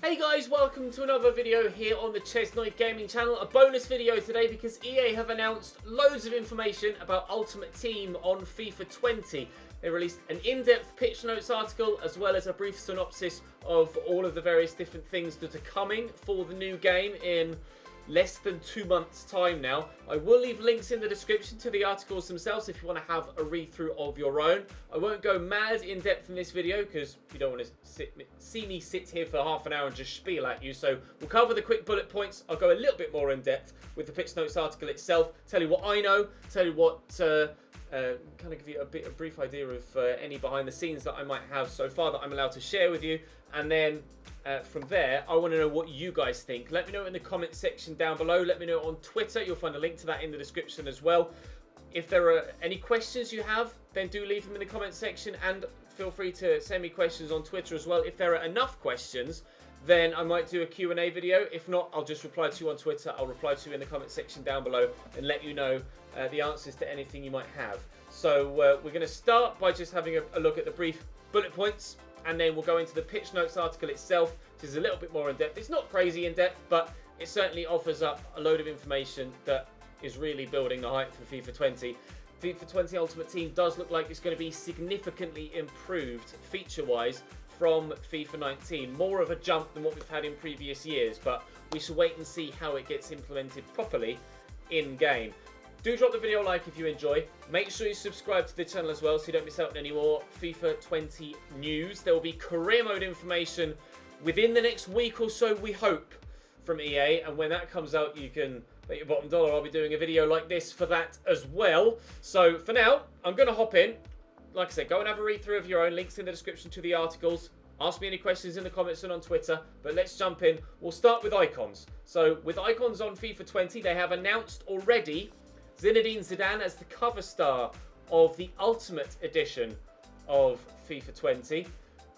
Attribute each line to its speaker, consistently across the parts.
Speaker 1: Hey guys, welcome to another video here on the Chesnoid Gaming channel. A bonus video today because EA have announced loads of information about Ultimate Team on FIFA 20. They released an in-depth pitch notes article as well as a brief synopsis of all of the various different things that are coming for the new game in less than 2 months time now. I will leave links in the description to the articles themselves if you want to have a read through of your own. I won't go mad in depth in this video because you don't want to see me sit here for half an hour and just spiel at you. So we'll cover the quick bullet points. I'll go a little bit more in depth with the pitch notes article itself, tell you what I know, tell you what kind of give you a brief idea of any behind the scenes that I might have so far that I'm allowed to share with you, and then from there I want to know what you guys think. Let me know in the comment section down below. Let me know on Twitter. You'll find a link to that in the description as well. If there are any questions you have, then do leave them in the comment section, and feel free to send me questions on Twitter as well. If there are enough questions, then I might do a Q&A video. If not, I'll just reply to you on Twitter. I'll reply to you in the comment section down below and let you know the answers to anything you might have. So we're going to start by just having a look at the brief bullet points, and then we'll go into the pitch notes article itself, which is a little bit more in depth. It's not crazy in depth, but it certainly offers up a load of information that is really building the hype for FIFA 20. FIFA 20 Ultimate Team does look like it's going to be significantly improved feature-wise from FIFA 19. More of a jump than what we've had in previous years, but we shall wait and see how it gets implemented properly in-game. Do drop the video a like if you enjoy. Make sure you subscribe to the channel as well so you don't miss out on any more FIFA 20 news. There will be career mode information within the next week or so, we hope, from EA. And when that comes out, you can bet your bottom dollar I'll be doing a video like this for that as well. So for now, I'm going to hop in. Like I said, go and have a read through of your own. Links in the description to the articles. Ask me any questions in the comments and on Twitter. But let's jump in. We'll start with icons. So with icons on FIFA 20, they have announced already Zinedine Zidane as the cover star of the Ultimate Edition of FIFA 20.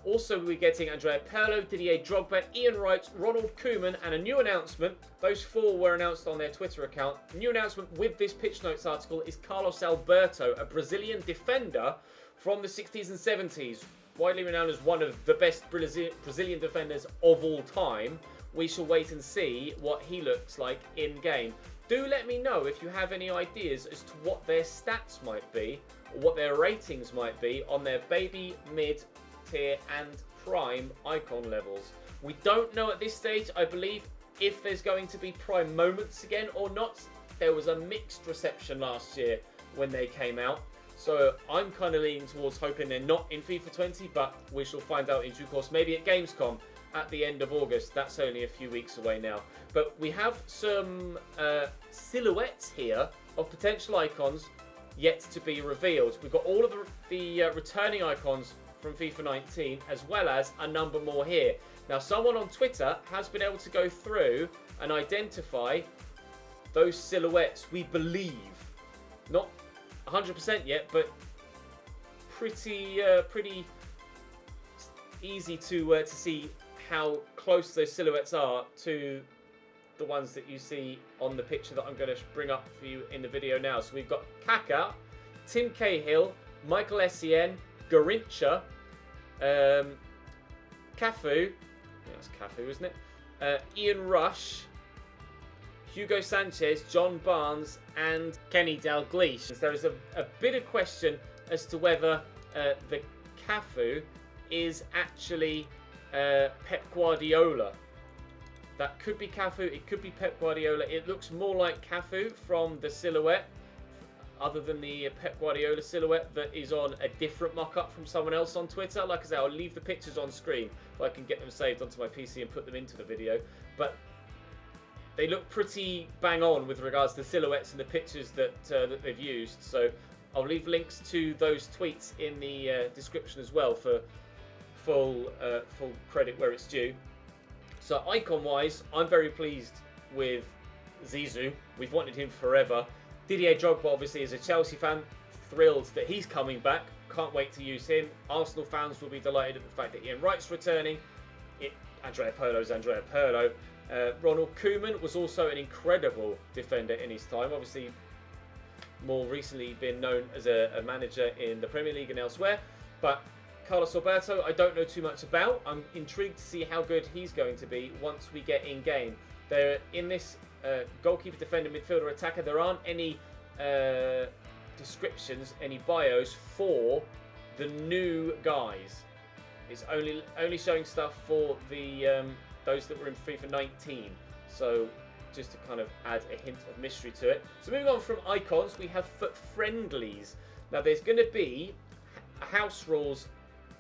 Speaker 1: Also, we're getting Andrea Pirlo, Didier Drogba, Ian Wright, Ronald Koeman, and a new announcement. Those four were announced on their Twitter account. A new announcement with this pitch notes article is Carlos Alberto, a Brazilian defender from the 60s and 70s, widely renowned as one of the best Brazilian defenders of all time. We shall wait and see what he looks like in-game. Do let me know if you have any ideas as to what their stats might be, or what their ratings might be on their baby, mid, tier and prime icon levels. We don't know at this stage, I believe, if there's going to be prime moments again or not. There was a mixed reception last year when they came out, so I'm kind of leaning towards hoping they're not in FIFA 20, but we shall find out in due course, maybe at Gamescom at the end of August. That's only a few weeks away now. But we have some silhouettes here of potential icons yet to be revealed. We've got all of the returning icons from FIFA 19, as well as a number more here. Now, someone on Twitter has been able to go through and identify those silhouettes, we believe. Not 100% yet, but pretty easy to see how close those silhouettes are to the ones that you see on the picture that I'm going to bring up for you in the video now. So we've got Kaká, Tim Cahill, Michael Essien, Garrincha, Cafu, yeah, that's Cafu, isn't it? Ian Rush, Hugo Sanchez, John Barnes, and Kenny Dalglish. There is a bit of question as to whether the Cafu is actually Pep Guardiola. That could be Cafu, it could be Pep Guardiola. It looks more like Cafu from the silhouette, other than the Pep Guardiola silhouette that is on a different mock-up from someone else on Twitter. Like I say, I'll leave the pictures on screen if I can get them saved onto my PC and put them into the video. But they look pretty bang on with regards to the silhouettes and the pictures that they've used. So I'll leave links to those tweets in the description as well for full credit where it's due. So icon-wise, I'm very pleased with Zizou. We've wanted him forever. Didier Drogba obviously is a Chelsea fan, thrilled that he's coming back. Can't wait to use him. Arsenal fans will be delighted at the fact that Ian Wright's returning. Andrea Pirlo's Andrea Pirlo. Ronald Koeman was also an incredible defender in his time. Obviously, more recently been known as a manager in the Premier League and elsewhere. But Carlos Alberto, I don't know too much about. I'm intrigued to see how good he's going to be once we get in game. There, in this goalkeeper, defender, midfielder, attacker, there aren't any descriptions, any bios for the new guys. It's only showing stuff for the those that were in FIFA 19. So just to kind of add a hint of mystery to it. So moving on from icons, we have friendlies. Now there's going to be a house rules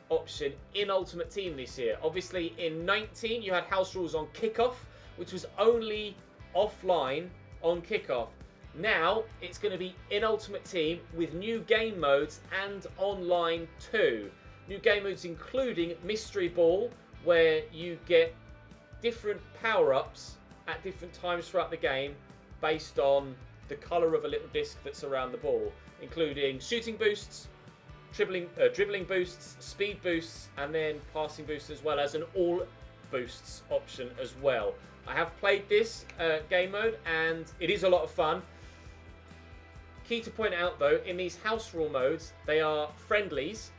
Speaker 1: option in Ultimate Team this year. Obviously in 19 you had house rules on kickoff, which was only offline on kickoff. Now it's going to be in Ultimate Team with new game modes and online too. New game modes including Mystery Ball, where you get different power-ups at different times throughout the game based on the colour of a little disc that's around the ball, including shooting boosts, dribbling boosts, speed boosts, and then passing boosts, as well as an all boosts option as well. I have played this game mode and it is a lot of fun. Key to point out though, in these house rule modes, they are friendlies.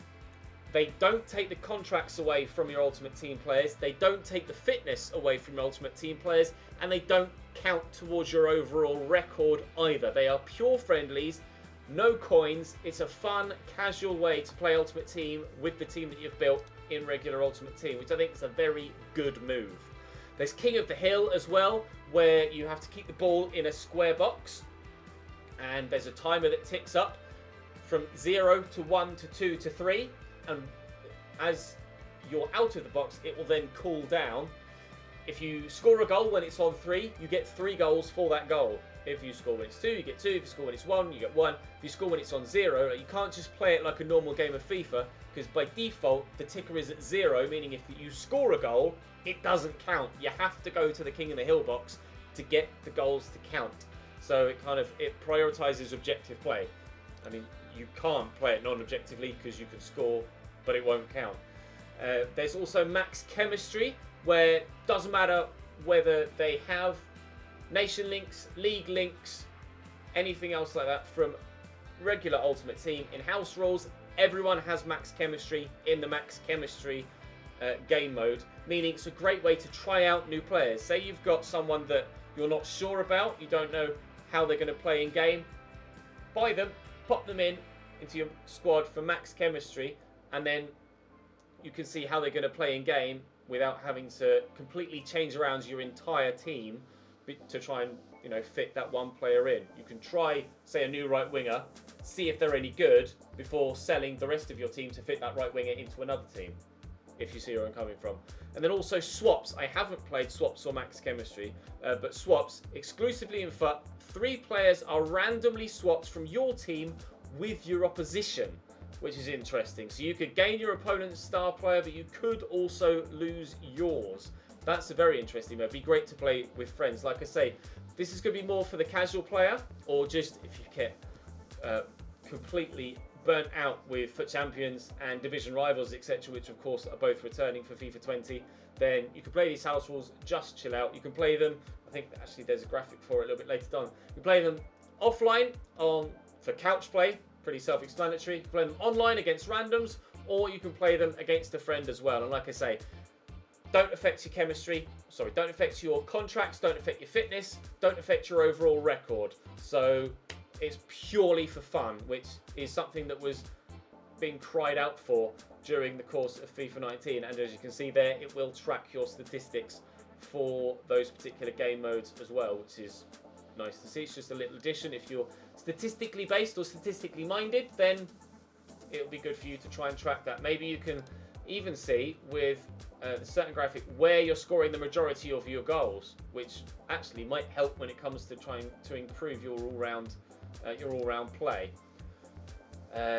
Speaker 1: They don't take the contracts away from your Ultimate Team players. They don't take the fitness away from your Ultimate Team players. And they don't count towards your overall record either. They are pure friendlies, no coins. It's a fun, casual way to play Ultimate Team with the team that you've built in regular Ultimate Team, which I think is a very good move. There's King of the Hill as well, where you have to keep the ball in a square box. And there's a timer that ticks up from 0 to 1 to 2 to 3. And as you're out of the box, it will then cool down. If you score a goal when it's on 3, you get 3 goals for that goal. If you score when it's 2, you get 2. If you score when it's 1, you get 1. If you score when it's on 0, you can't just play it like a normal game of FIFA, because by default, the ticker is at 0, meaning if you score a goal, it doesn't count. You have to go to the King of the Hill box to get the goals to count. So it prioritizes objective play. I mean, you can't play it non-objectively because you can score, but it won't count. There's also max chemistry, where it doesn't matter whether they have nation links, league links, anything else like that from regular Ultimate Team. In house rules, everyone has max chemistry in the max chemistry game mode, meaning it's a great way to try out new players. Say you've got someone that you're not sure about, you don't know how they're going to play in game, buy them, pop them into your squad for max chemistry, and then you can see how they're going to play in game without having to completely change around your entire team to try and fit that one player in. You can try, say, a new right winger, see if they're any good before selling the rest of your team to fit that right winger into another team, if you see where I'm coming from. And then also swaps. I haven't played swaps or max chemistry, but swaps exclusively in FUT. 3 players are randomly swapped from your team with your opposition, which is interesting. So you could gain your opponent's star player, but you could also lose yours. That's a very interesting move. It'd be great to play with friends. Like I say, this is going to be more for the casual player, or just if you get completely burnt out with FUT Champions and Division Rivals, etc., which of course are both returning for FIFA 20, then you can play these house rules, just chill out. You can play them, I think actually there's a graphic for it a little bit later on. You can play them offline for couch play, pretty self-explanatory. You can play them online against randoms, or you can play them against a friend as well. And like I say, don't affect your chemistry, don't affect your contracts, don't affect your fitness, don't affect your overall record. So it's purely for fun, which is something that was being cried out for during the course of FIFA 19. And as you can see there, it will track your statistics for those particular game modes as well, which is nice to see. It's just a little addition. If you're statistically based or statistically minded, then it'll be good for you to try and track that. Maybe you can even see with a certain graphic where you're scoring the majority of your goals, which actually might help when it comes to trying to improve your all-round play.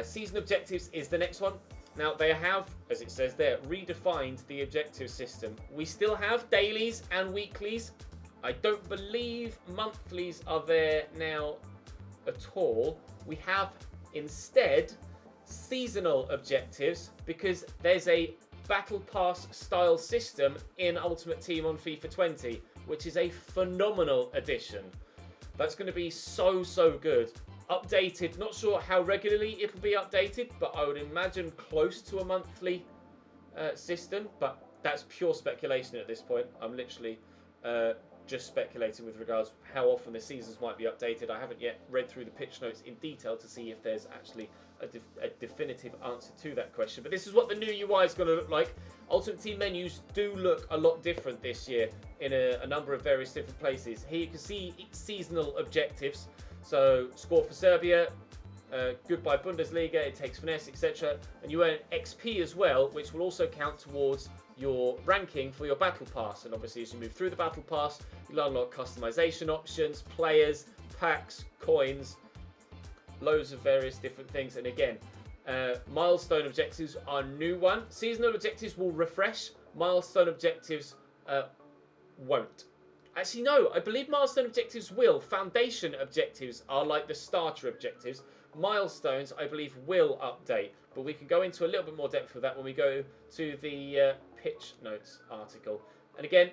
Speaker 1: Season objectives is the next one. Now they have, as it says there, redefined the objective system. We still have dailies and weeklies. I don't believe monthlies are there now at all. We have instead seasonal objectives, because there's a battle pass style system in Ultimate Team on FIFA 20, which is a phenomenal addition. That's going to be so good updated. Not sure how regularly it'll be updated, but I would imagine close to a monthly system. But that's pure speculation at this point. I'm literally just speculating with regards to how often the seasons might be updated. I haven't yet read through the pitch notes in detail to see if there's actually a definitive answer to that question. But this is what the new UI is going to look like. Ultimate Team menus do look a lot different this year in a number of various different places. Here you can see seasonal objectives. So score for Serbia, goodbye Bundesliga, it takes finesse, etc. And you earn XP as well, which will also count towards your ranking for your battle pass. And obviously as you move through the battle pass, you'll unlock customization options, players, packs, coins, loads of various different things. And again, milestone objectives are a new one. Seasonal objectives will refresh, milestone objectives won't. Actually, no, I believe milestone objectives will. Foundation objectives are like the starter objectives. Milestones, I believe, will update. But we can go into a little bit more depth with that when we go to the pitch notes article. And again,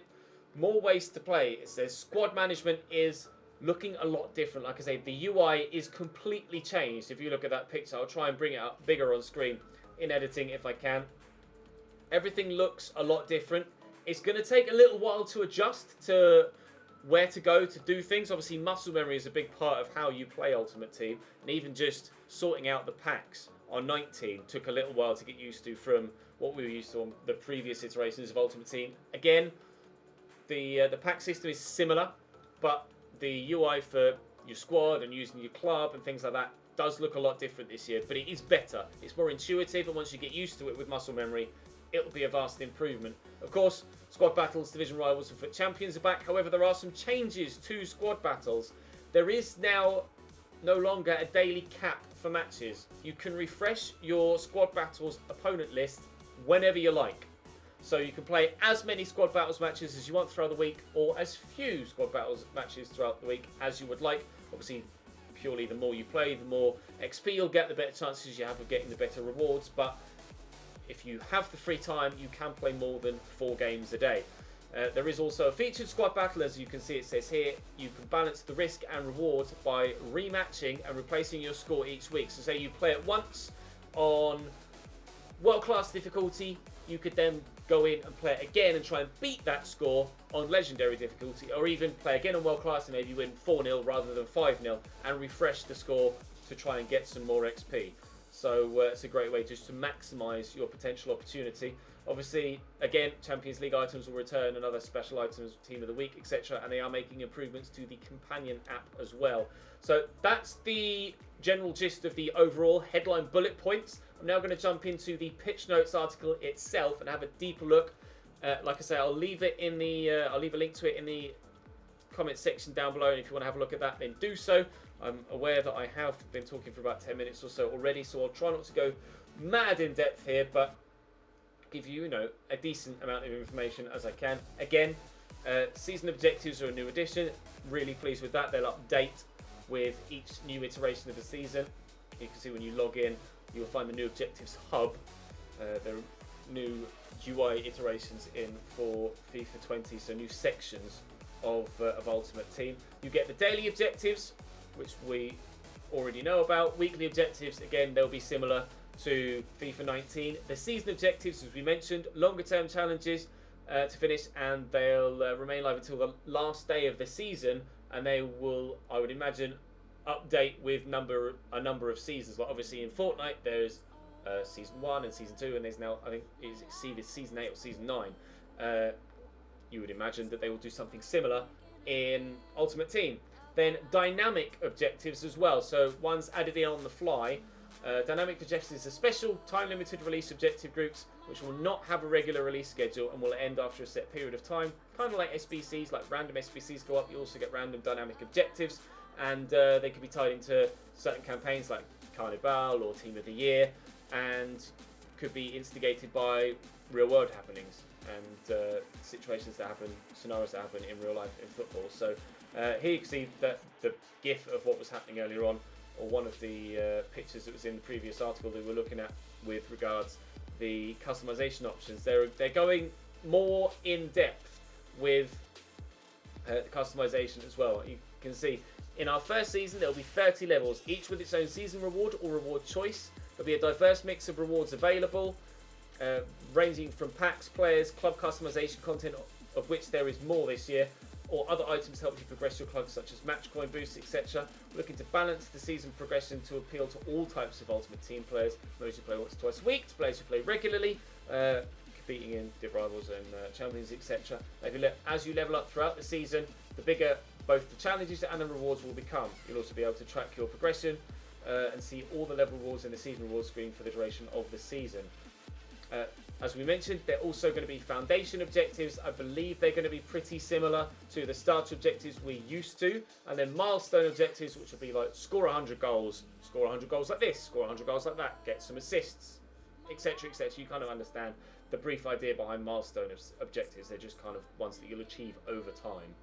Speaker 1: more ways to play. It says squad management is looking a lot different. Like I say, the UI is completely changed. If you look at that picture, I'll try and bring it up bigger on screen in editing if I can. Everything looks a lot different. It's going to take a little while to adjust to where to go to do things. Obviously, muscle memory is a big part of how you play Ultimate Team. And even just sorting out the packs on 19 took a little while to get used to from what we were used to on the previous iterations of Ultimate Team. Again, the pack system is similar, but the UI for your squad and using your club and things like that does look a lot different this year. But it is better. It's more intuitive, and once you get used to it with muscle memory, it'll be a vast improvement. Of course, squad battles, division rivals, and FUT champions are back. However, there are some changes to squad battles. There is now no longer a daily cap for matches. You can refresh your squad battles opponent list whenever you like. So you can play as many squad battles matches as you want throughout the week, or as few squad battles matches throughout the week as you would like. Obviously, purely the more you play, the more XP you'll get, the better chances you have of getting the better rewards. But if you have the free time, you can play more than 4 games a day. There is also a featured squad battle, as you can see it says here. You can balance the risk and reward by rematching and replacing your score each week. So say you play it once on world-class difficulty, you could then go in and play it again and try and beat that score on legendary difficulty, or even play again on world-class and maybe win 4-0 rather than 5-0 and refresh the score to try and get some more XP. So it's a great way just to maximise your potential opportunity. Obviously, again, Champions League items will return, and other special items, Team of the Week, etc. And they are making improvements to the companion app as well. So that's the general gist of the overall headline bullet points. I'm now going to jump into the pitch notes article itself and have a deeper look. Like I say, I'll leave it in the I'll leave a link to it in the comment section down below, and if you want to have a look at that, then do so. I'm aware that I have been talking for about 10 minutes or so already, so I'll try not to go mad in depth here, but give you, a decent amount of information as I can. Again, season objectives are a new addition. Really pleased with that. They'll update with each new iteration of the season. You can see when you log in, you'll find the new objectives hub. There are new UI iterations in for FIFA 20, so new sections of Ultimate Team. You get the daily objectives, which we already know about. Weekly objectives, again, they'll be similar to FIFA 19. The season objectives, as we mentioned, longer term challenges to finish, and they'll remain live until the last day of the season, and they will, I would imagine, update with a number of seasons. Like obviously in Fortnite, there's season 1 and season 2, and there's now, I think, is it season 8 or season 9? You would imagine that they will do something similar in Ultimate Team. Then dynamic objectives as well, so one's added in on the fly. Dynamic objectives are special time-limited release objective groups which will not have a regular release schedule and will end after a set period of time. Kind of like SBCs, like random SBCs go up, you also get random dynamic objectives, and they can be tied into certain campaigns like Carnival or Team of the Year, and could be instigated by real-world happenings and situations that happen, scenarios that happen in real life in football. So here you can see that the GIF of what was happening earlier on, or one of the pictures that was in the previous article that we're looking at with regards the customization options. They're going more in depth with the customization as well. can see in our first season there will be 30 levels, each with its own season reward or reward choice. There'll be a diverse mix of rewards available, ranging from packs, players, club customization content, of which there is more this year, or other items to help you progress your club, such as match coin boosts, etc. We're looking to balance the season progression to appeal to all types of Ultimate Team players, those who play once or twice a week, to players who play regularly, competing in div rivals and champions, etc. As you level up throughout the season, the bigger both the challenges and the rewards will become. You'll also be able to track your progression and see all the level rewards in the season rewards screen for the duration of the season. As we mentioned, they're also going to be foundation objectives. I believe they're going to be pretty similar to the starter objectives we're used to. And then milestone objectives, which will be like score 100 goals, score 100 goals like this, score 100 goals like that, get some assists, etc, etc. You kind of understand the brief idea behind milestone objectives. They're just kind of ones that you'll achieve over time.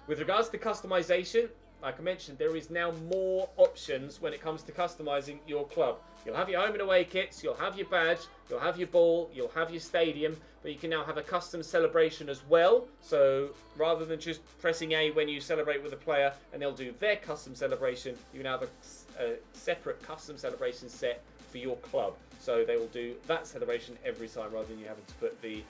Speaker 1: With regards to customization, like I mentioned, there is now more options when it comes to customizing your club. You'll have your home and away kits, you'll have your badge, you'll have your ball, you'll have your stadium, but you can now have a custom celebration as well. So rather than just pressing A when you celebrate with a player and they'll do their custom celebration, you can have a separate custom celebration set for your club. So they will do that celebration every time rather than you having to put the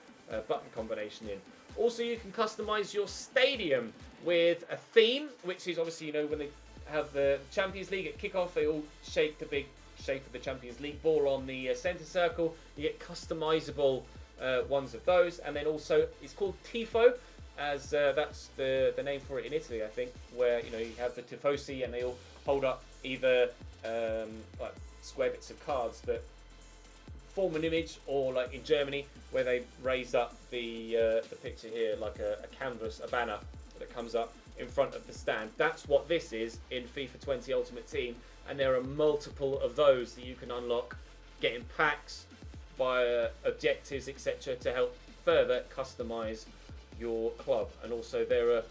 Speaker 1: button combination in. Also, you can customize your stadium with a theme, which is obviously, you know, when they have the Champions League at kickoff, they all shape the big shape of the Champions League ball on the centre circle. You get customizable ones of those, and then also it's called Tifo, as that's the name for it in Italy, I think, where, you know, you have the tifosi and they all hold up either like square bits of cards that form an image, or like in Germany where they raise up the picture here like a canvas, a banner that comes up in front of the stand. That's what this is in FIFA 20 Ultimate Team, and there are multiple of those that you can unlock, getting packs, via objectives, etc., to help further customize your club. And also there are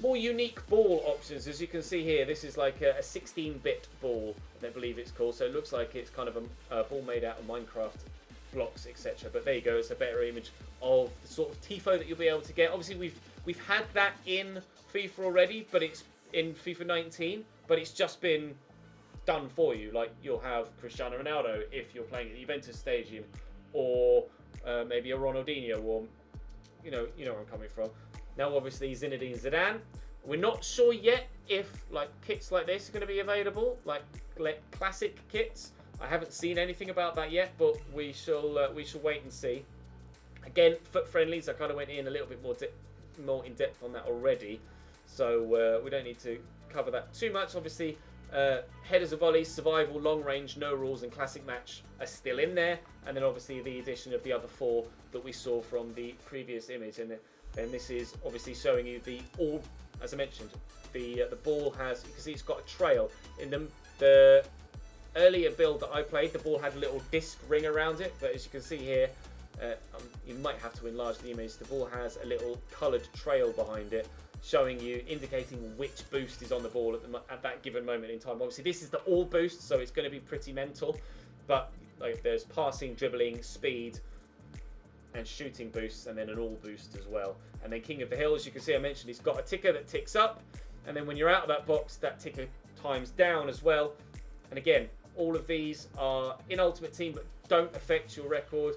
Speaker 1: more unique ball options. As you can see here, this is like a 16-bit ball, I believe it's called, so it looks like it's kind of a ball made out of Minecraft blocks, etc. But there you go, it's a better image of the sort of tifo that you'll be able to get. Obviously we've had that in FIFA already, but it's in FIFA 19, but it's just been done for you. Like, you'll have Cristiano Ronaldo if you're playing at the Juventus Stadium, or maybe a Ronaldinho, or you know where I'm coming from. Now obviously Zinedine Zidane. We're not sure yet if like kits like this are going to be available, like classic kits. I haven't seen anything about that yet, but we shall wait and see. Again, foot friendlies, I kind of went in a little bit more in depth on that already, so we don't need to cover that too much. Obviously, headers and volleys, survival, long range, no rules, and classic match are still in there, and then obviously the addition of the other four that we saw from the previous image, and this is obviously showing you the all. As I mentioned, the ball has, you can see it's got a trail. In the earlier build that I played, the ball had a little disc ring around it, but as you can see here, you might have to enlarge the image. The ball has a little coloured trail behind it, showing you, indicating which boost is on the ball at that given moment in time. Obviously, this is the all boost, so it's going to be pretty mental, but like there's passing, dribbling, speed, and shooting boosts, and then an all boost as well. And then King of the Hill, as you can see, I mentioned, he's got a ticker that ticks up, and then when you're out of that box, that ticker times down as well. And again, all of these are in Ultimate Team, but don't affect your record.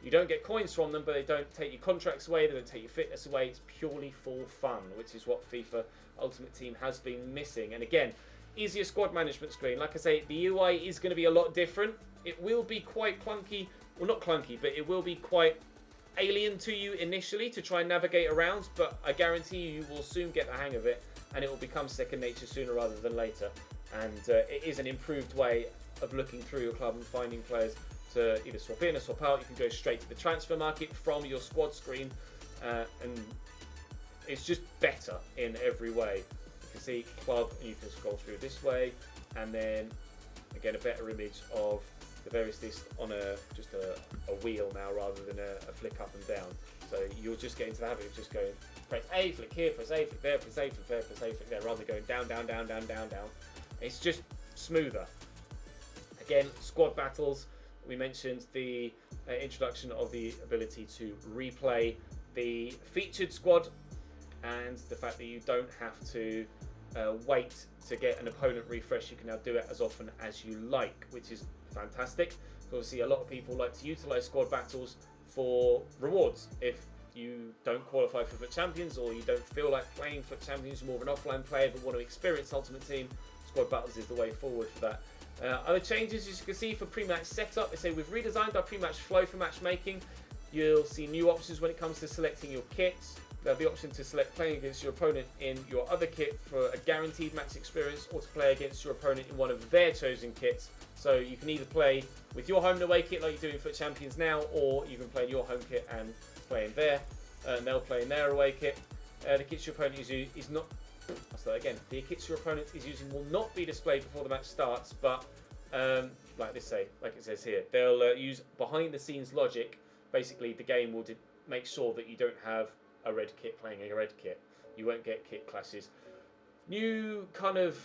Speaker 1: You don't get coins from them, but they don't take your contracts away, they don't take your fitness away. It's purely for fun, which is what FIFA Ultimate Team has been missing. And again, easier squad management screen. Like I say, the UI is going to be a lot different. It will be quite clunky, well, not clunky, but it will be quite alien to you initially to try and navigate around, but I guarantee you will soon get the hang of it, and it will become second nature sooner rather than later. And it is an improved way of looking through your club and finding players to either swap in or swap out. You can go straight to the transfer market from your squad screen, and it's just better in every way. You can see club, and you can scroll through this way, and then again a better image of the various lists on just a wheel now rather than a flick up and down. So you'll just get into the habit of just going press A, flick here, press A, flick there, press A, flick there, press A, flick there, rather than going down, down, down, down, down, down. It's just smoother. Again, squad battles. We mentioned the introduction of the ability to replay the featured squad, and the fact that you don't have to wait to get an opponent refresh. You can now do it as often as you like, which is fantastic. Obviously, a lot of people like to utilise squad battles for rewards. If you don't qualify for FUT Champions, or you don't feel like playing FUT Champions, you're more of an offline player but want to experience Ultimate Team, squad battles is the way forward for that. Other changes, as you can see, for pre-match setup, they say we've redesigned our pre-match flow for matchmaking. You'll see new options when it comes to selecting your kits. There'll be the option to select playing against your opponent in your other kit for a guaranteed match experience, or to play against your opponent in one of their chosen kits. So you can either play with your home and away kit like you do in FUT Champions now, or you can play in your home kit and play in there, and they'll play in their away kit. The kits your opponent is not. I'll start again. The kits your opponent is using will not be displayed before the match starts, but like it says here, they'll use behind-the-scenes logic. Basically, the game will make sure that you don't have a red kit playing a red kit. You won't get kit clashes. New kind of,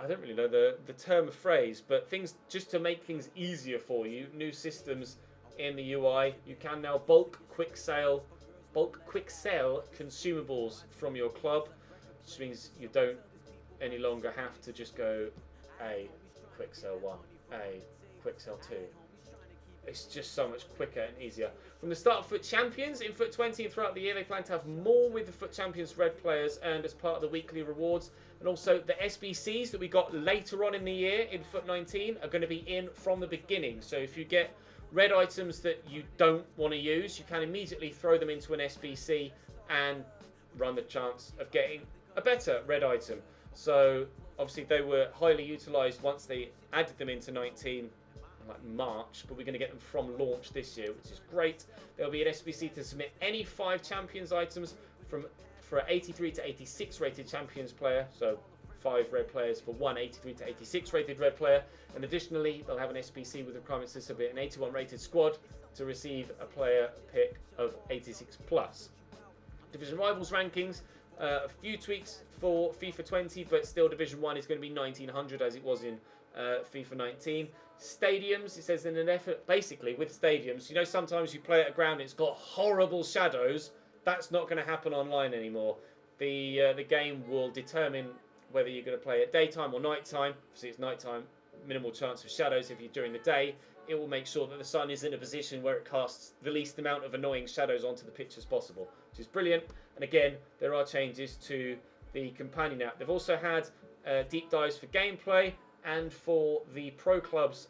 Speaker 1: I don't really know the term of phrase, but things just to make things easier for you. New systems in the UI. You can now bulk quick sell consumables from your club, which means you don't any longer have to just go a quick sell 1, a quick sell 2. It's just so much quicker and easier. From the start of FUT Champions in FUT 20 and throughout the year, they plan to have more with the FUT Champions red players earned as part of the weekly rewards. And also the SBCs that we got later on in the year in FUT 19 are going to be in from the beginning. So if you get red items that you don't want to use, you can immediately throw them into an SBC and run the chance of getting a better red item. So obviously they were highly utilised once they added them into 19. Like March, but we're going to get them from launch this year, which is great. There'll be an SBC to submit any 5 champions items for an 83 to 86 rated champions player, so 5 red players for 1 83 to 86 rated red player, and additionally they'll have an SBC with requirements to submit an 81 rated squad to receive a player pick of 86 plus. Division Rivals rankings, a few tweaks for FIFA 20, but still Division 1 is going to be 1900 as it was in FIFA 19. Stadiums, it says in an effort, basically with stadiums, you know, sometimes you play at a ground, it's got horrible shadows. That's not going to happen online anymore. The game will determine whether you're going to play at daytime or nighttime. Obviously it's nighttime, minimal chance of shadows. If you're during the day, it will make sure that the sun is in a position where it casts the least amount of annoying shadows onto the pitch as possible, which is brilliant. And again, there are changes to the companion app. They've also had deep dives for gameplay and for the pro clubs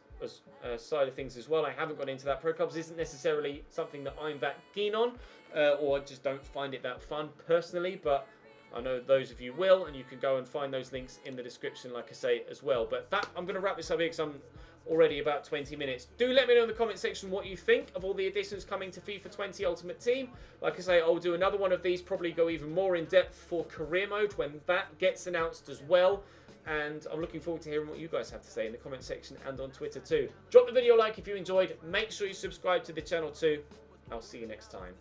Speaker 1: side of things as well. I haven't got into that. Pro clubs isn't necessarily something that I'm that keen on, or I just don't find it that fun personally, but I know those of you will, and you can go and find those links in the description, like I say, as well. But that, I'm going to wrap this up here because I'm already about 20 minutes. Do let me know in the comment section what you think of all the additions coming to FIFA 20 Ultimate Team. Like I say, I'll do another one of these, probably go even more in depth for career mode when that gets announced as well. And I'm looking forward to hearing what you guys have to say in the comment section and on Twitter too. Drop the video a like if you enjoyed. Make sure you subscribe to the channel too. I'll see you next time.